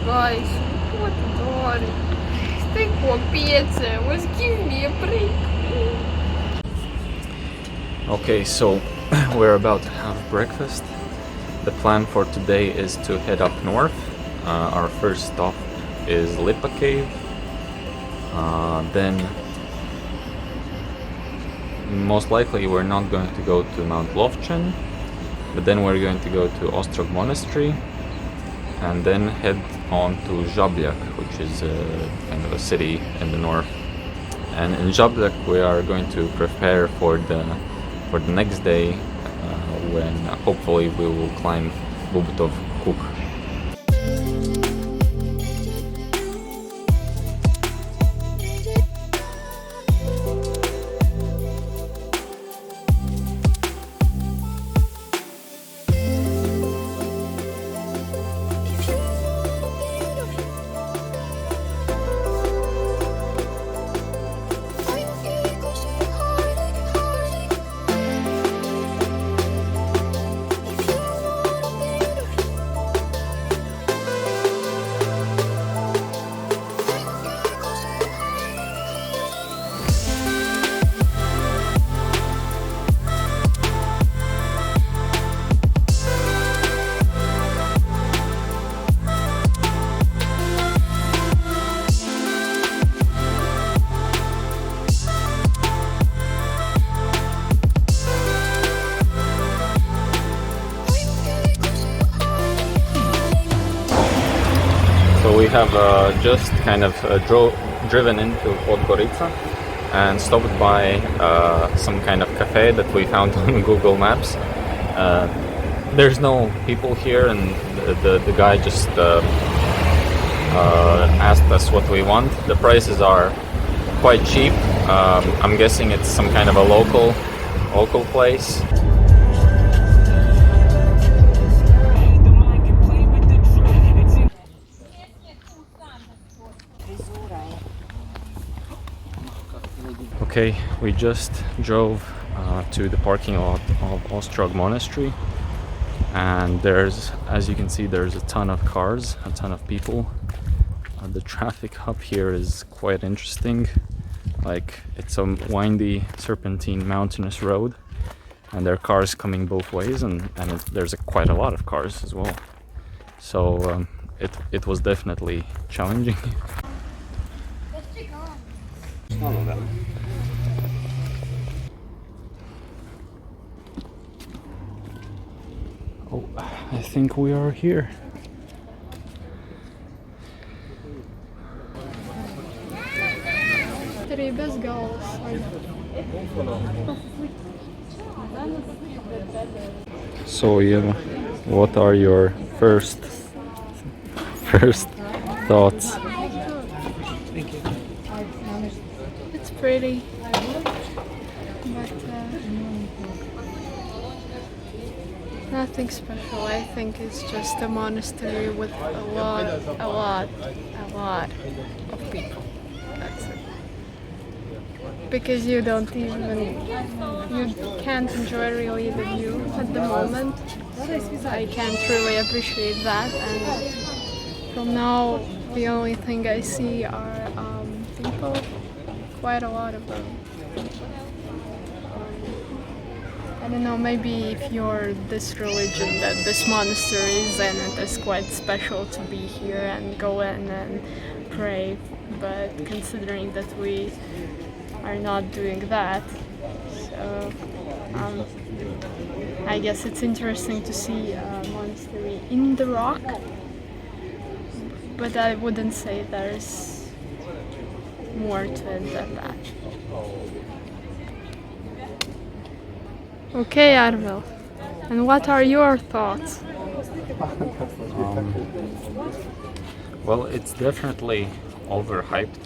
guys, what darling. Stay copiete, was give me a break. Okay, so we're about to have breakfast. The plan for today is to head up north. Our first stop is Lipa Cave. Then most likely we're not going to go to Mount Lovchen, but then we're going to go to Ostrog Monastery and then head on to Žabljak, which is kind of a city in the north. And in Žabljak we are going to prepare for the next day when hopefully we will climb Bobotov Kuk. So we have just kind of driven into Podgorica and stopped by some kind of cafe that we found on Google Maps. There's no people here, and the guy just asked us what we want. The prices are quite cheap. I'm guessing it's some kind of a local place. Okay, we just drove to the parking lot of Ostrog Monastery, and there's, as you can see, there's a ton of cars, a ton of people. The traffic up here is quite interesting. Like, it's a windy, serpentine, mountainous road, and there are cars coming both ways, and there's quite a lot of cars as well. So it was definitely challenging. Oh, I think we are here. So yeah, what are your first thoughts? Thank you. It's pretty, but nothing special. I think it's just a monastery with a lot of people. That's it. Because you can't enjoy really the view at the moment. I can't really appreciate that, and from now the only thing I see are people, quite a lot of them. I don't know, maybe if you're this religion that this monastery is in, it is quite special to be here and go in and pray, but considering that we are not doing that, so I guess it's interesting to see a monastery in the rock, but I wouldn't say there's more to it than that. Okay, Arvel, and what are your thoughts? Well, it's definitely overhyped.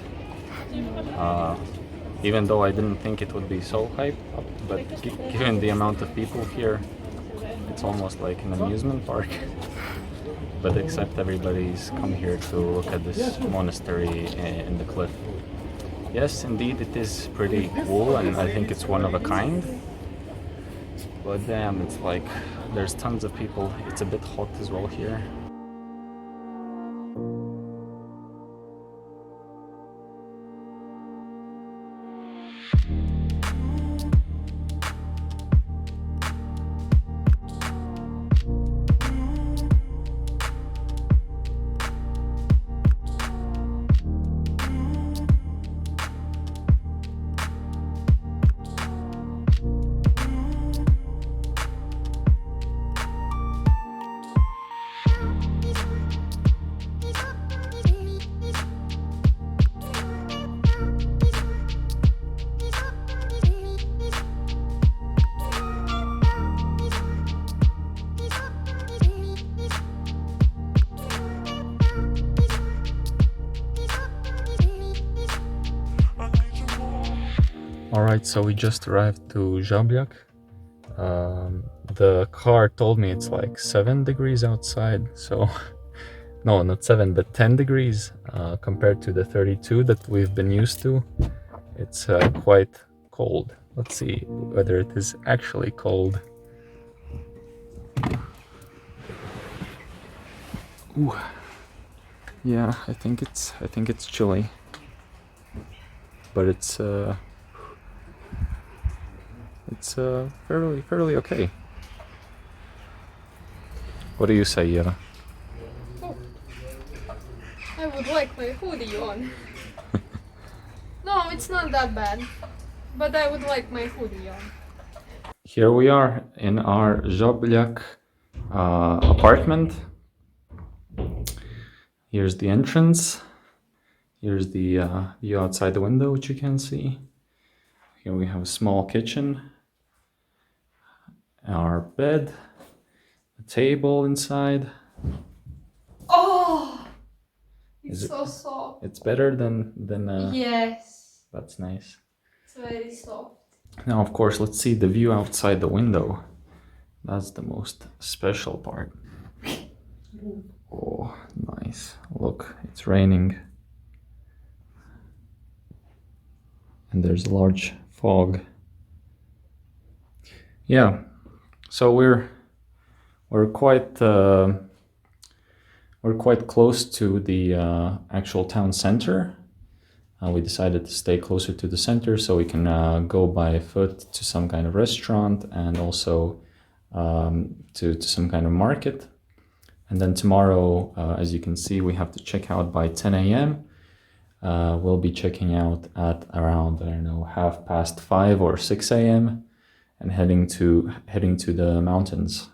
Even though I didn't think it would be so hyped up, but given the amount of people here, it's almost like an amusement park. But except everybody's come here to look at this monastery in the cliff. Yes, indeed, it is pretty cool, and I think it's one of a kind. But damn, it's like there's tons of people. It's a bit hot as well here. Alright, so we just arrived to Žabljak. The car told me it's like 7 degrees outside, so no, not 7, but 10 degrees compared to the 32 that we've been used to. It's quite cold. Let's see whether it is actually cold. Ooh. Yeah, I think it's chilly, but it's fairly okay. What do you say, Eva? Oh, I would like my hoodie on. No, it's not that bad, but I would like my hoodie on. Here we are in our Žabljak apartment. Here's the entrance. Here's the view outside the window, which you can see. Here we have a small kitchen, our bed, a table inside. Oh, it's Is so soft. It's better than Yes, That's nice. it's very soft. Now, of course, let's see the view outside the window. That's the most special part. Oh, nice. Look, it's raining. And there's a large fog. Yeah, so we're quite close to the actual town center. We decided to stay closer to the center so we can go by foot to some kind of restaurant and also to some kind of market. And then tomorrow, as you can see, we have to check out by 10 a.m. We'll be checking out at around, I don't know, 5:30 or 6 a.m. and heading to the mountains.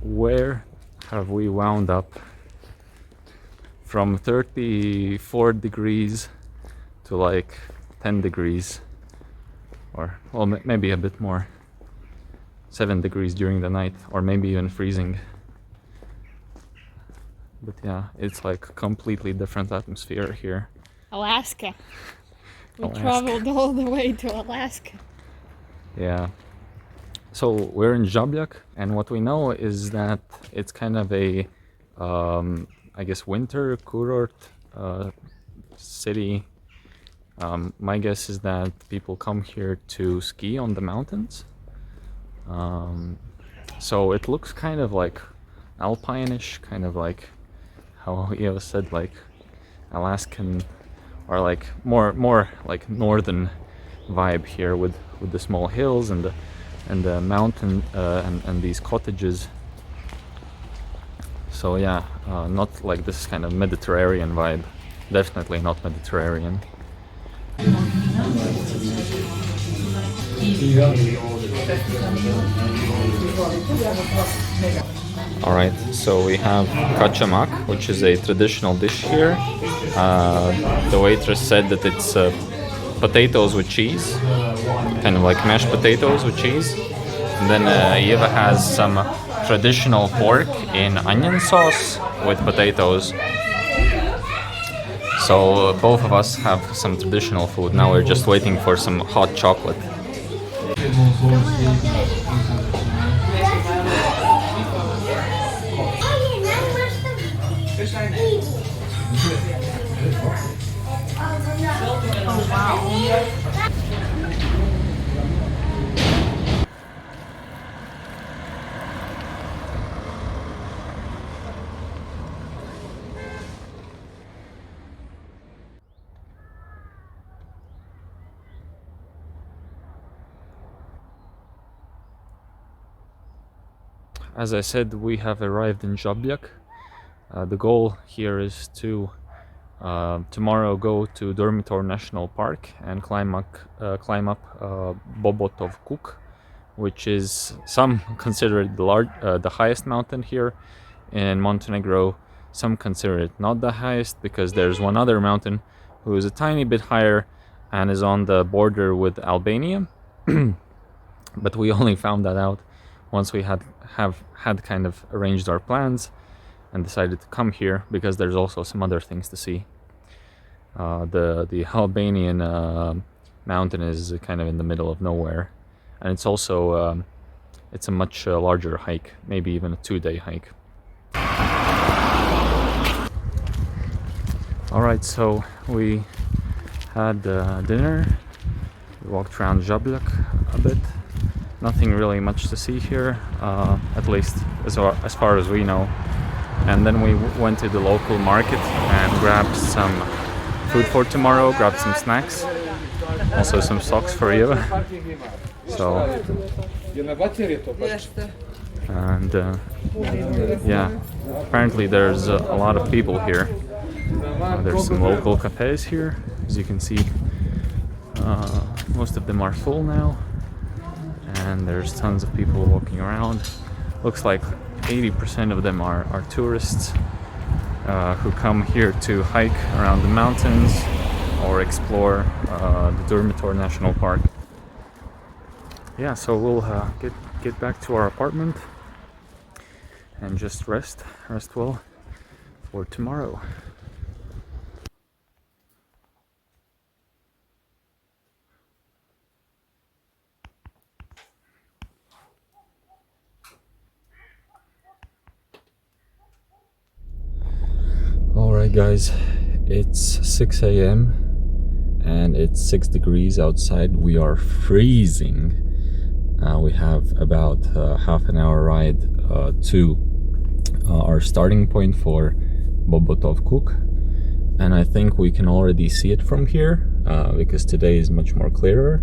Where have we wound up? From 34 degrees to like 10 degrees, or well, maybe a bit more. 7 degrees during the night, or maybe even freezing. But yeah, it's like a completely different atmosphere here. Alaska. We Alaska. traveled all the way to Alaska. Yeah. So we're in Žabljak, and what we know is that it's kind of a, I guess, winter kurort city. My guess is that people come here to ski on the mountains. So it looks kind of like alpine-ish, kind of like how Eva said, like Alaskan, or like more like northern vibe here with the small hills and the mountain and these cottages. So yeah, not like this kind of Mediterranean vibe. Definitely not Mediterranean. Alright, so we have kaçamak, which is a traditional dish here. The waitress said that it's potatoes with cheese, kind of like mashed potatoes with cheese. And then Eva has some traditional pork in onion sauce with potatoes. So both of us have some traditional food. Now we're just waiting for some hot chocolate. Oh wow. As I said, we have arrived in Žabljak. The goal here is to tomorrow go to Durmitor National Park and climb up Bobotov Kuk, which is, some consider it the highest mountain here in Montenegro. Some consider it not the highest because there's one other mountain who is a tiny bit higher and is on the border with Albania. But we only found that out once we had kind of arranged our plans and decided to come here because there's also some other things to see. The Albanian mountain is kind of in the middle of nowhere, and it's also it's a much larger hike, maybe even a 2-day hike. All right, so we had dinner. We walked around Žabljak a bit. Nothing really much to see here, at least as far as we know. And then we went to the local market and grabbed some food for tomorrow, grabbed some snacks, also some socks for you. So, and yeah, apparently there's a lot of people here. There's some local cafes here, as you can see. Most of them are full now, and there's tons of people walking around. Looks like 80% of them are tourists who come here to hike around the mountains or explore the Durmitor National Park. Yeah, so we'll get back to our apartment and just rest well for tomorrow. Alright guys, it's 6 a.m. and it's 6 degrees outside. We are freezing. We have about half an hour ride to our starting point for Bobotov Kuk, and I think we can already see it from here because today is much more clearer.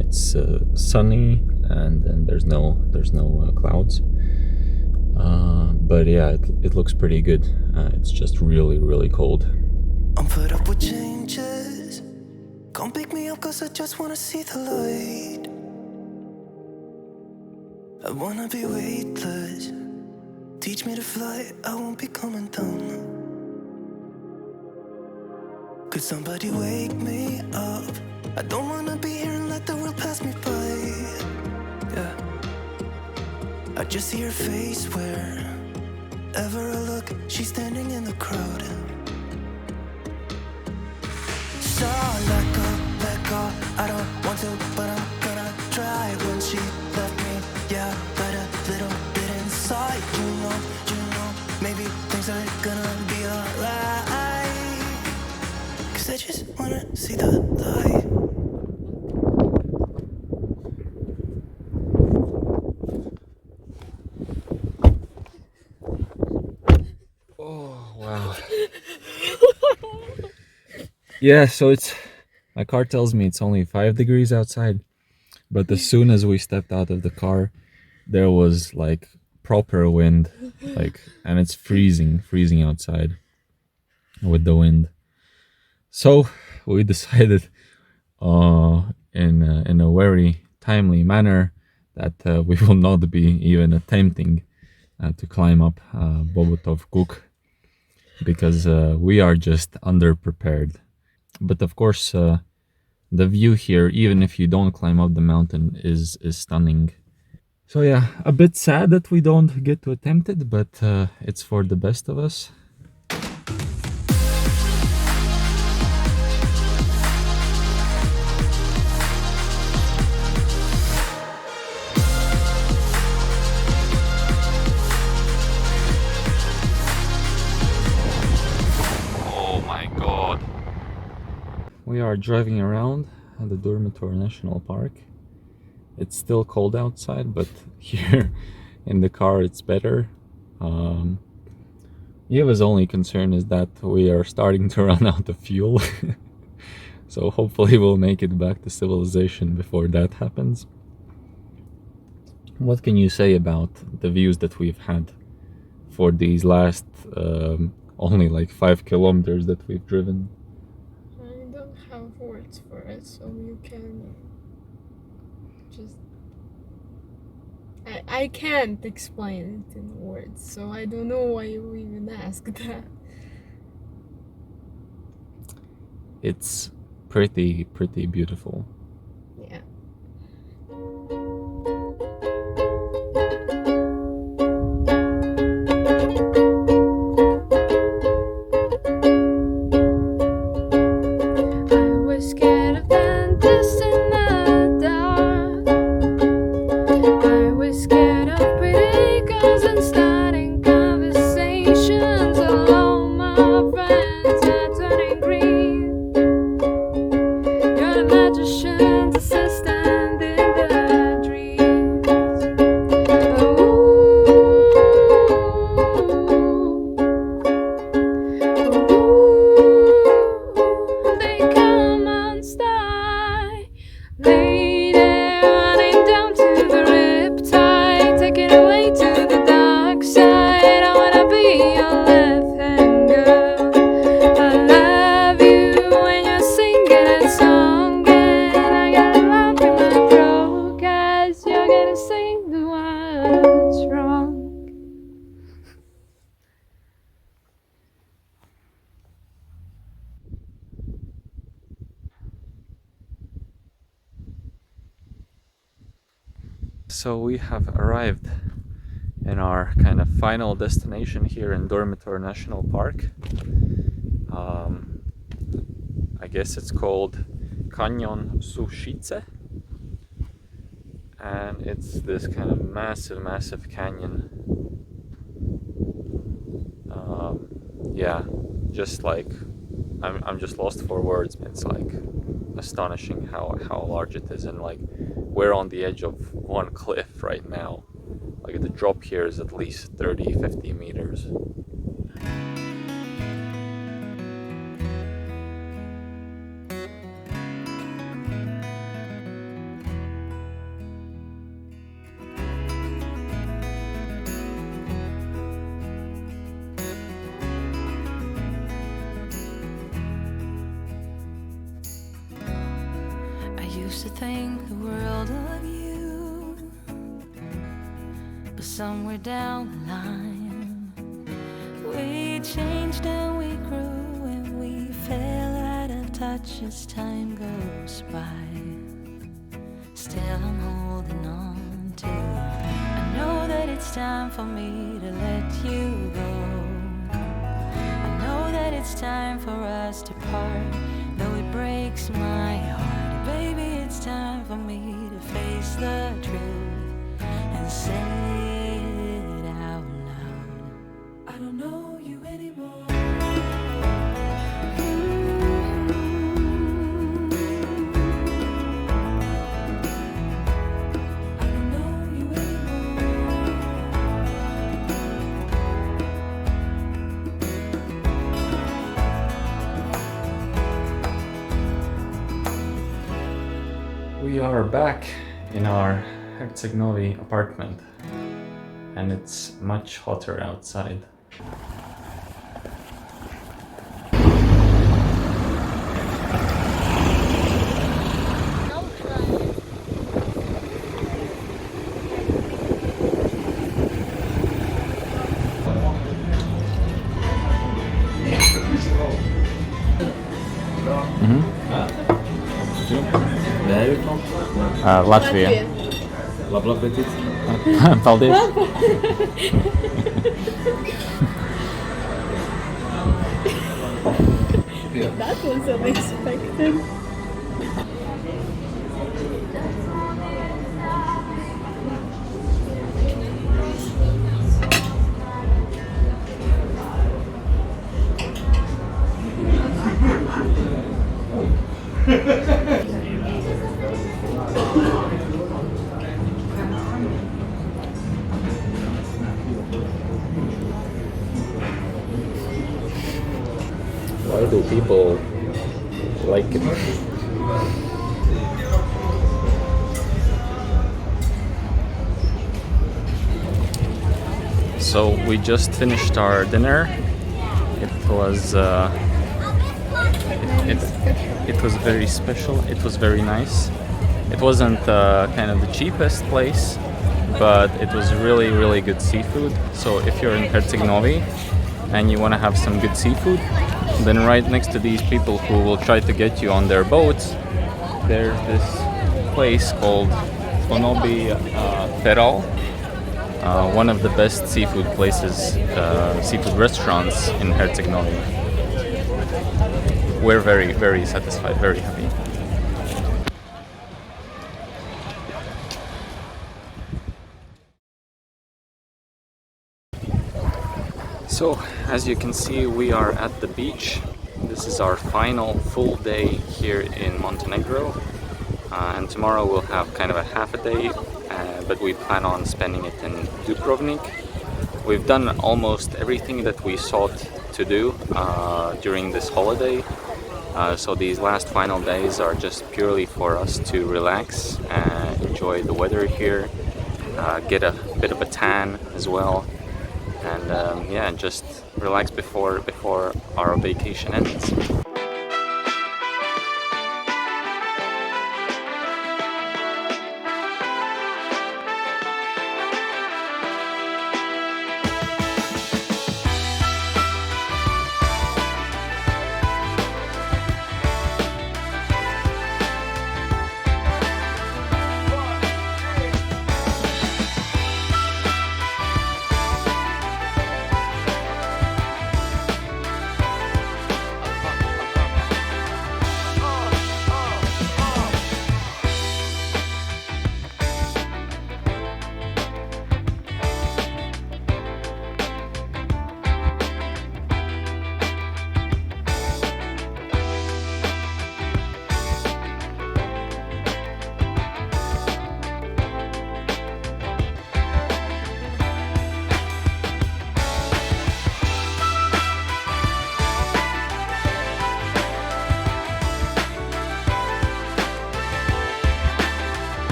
It's sunny and there's no clouds. But yeah, it looks pretty good. It's just really cold. I'm put up with changes. Come pick me up cause I just wanna see the light. I wanna be weightless. Teach me to fly, I won't be coming down. Could somebody wake me up? I don't wanna be here and let the world pass me by. Yeah, I just see her face wherever I look. She's standing in the crowd. So let go, I don't want to, but I'm gonna try. When she left me, yeah, but a little bit inside. You know, maybe things are gonna be alright. Cause I just wanna see the light. Oh, wow. Yeah, so my car tells me it's only 5 degrees outside, but as soon as we stepped out of the car, there was like proper wind, and it's freezing outside with the wind. So we decided in a very timely manner that we will not be even attempting to climb up Bobotov Kuk, because we are just underprepared. But of course, the view here, even if you don't climb up the mountain, is stunning. So yeah, a bit sad that we don't get to attempt it, but it's for the best of us. We are driving around at the Durmitor National Park. It's still cold outside, but here in the car it's better. Eva's only concern is that we are starting to run out of fuel. So hopefully we'll make it back to civilization before that happens. What can you say about the views that we've had for these last only like 5 kilometers that we've driven? I don't have words for it, so you can just... I can't explain it in words, so I don't know why you even asked that. It's pretty beautiful. Yeah. and starting conversations. All my friends are turning green. You're the magician's assistant in the dreams. They come on style. Lady running down to the riptide, take it away to the dark side. I wanna be your left-hand girl. I love you when you're singing that song, and I got a lump in my throat, 'cause you're gonna sing the words wrong. So we have arrived in our kind of final destination here in Durmitor National Park. I guess it's called Canyon Sushice, and it's this kind of massive canyon. Yeah, just like I'm just lost for words. It's like astonishing how large it is, and like we're on the edge of one cliff right now. Like the drop here is at least 30-50 meters. I used to think the world of you, but somewhere down the line we changed and we grew and we fell out of touch as time goes by. Still I'm holding on to you. I know that it's time for me to let you go. I know that it's time for us to part, though it breaks my heart. Baby, it's time for me to face the truth and say it out loud. I don't know you anymore. I don't know you anymore. We are back in our Herceg-Novi apartment, and it's much hotter outside. Waar are you from? Latvia. Labla petit. Paldies. That was unexpected. Why do people like it? So we just finished our dinner. It was it was very special. It was very nice. It wasn't kind of the cheapest place, but it was really good seafood. So if you're in Herceg-Novi and you want to have some good seafood, then right next to these people who will try to get you on their boats, there's this place called Onobi Feral, one of the best seafood places, seafood restaurants in Herceg-Novi. We're very satisfied, very happy. So, as you can see, we are at the beach. This is our final full day here in Montenegro. And tomorrow we'll have kind of a half a day, but we plan on spending it in Dubrovnik. We've done almost everything that we sought to do during this holiday. So these last final days are just purely for us to relax and enjoy the weather here, get a bit of a tan as well, and yeah, just relax before our vacation ends.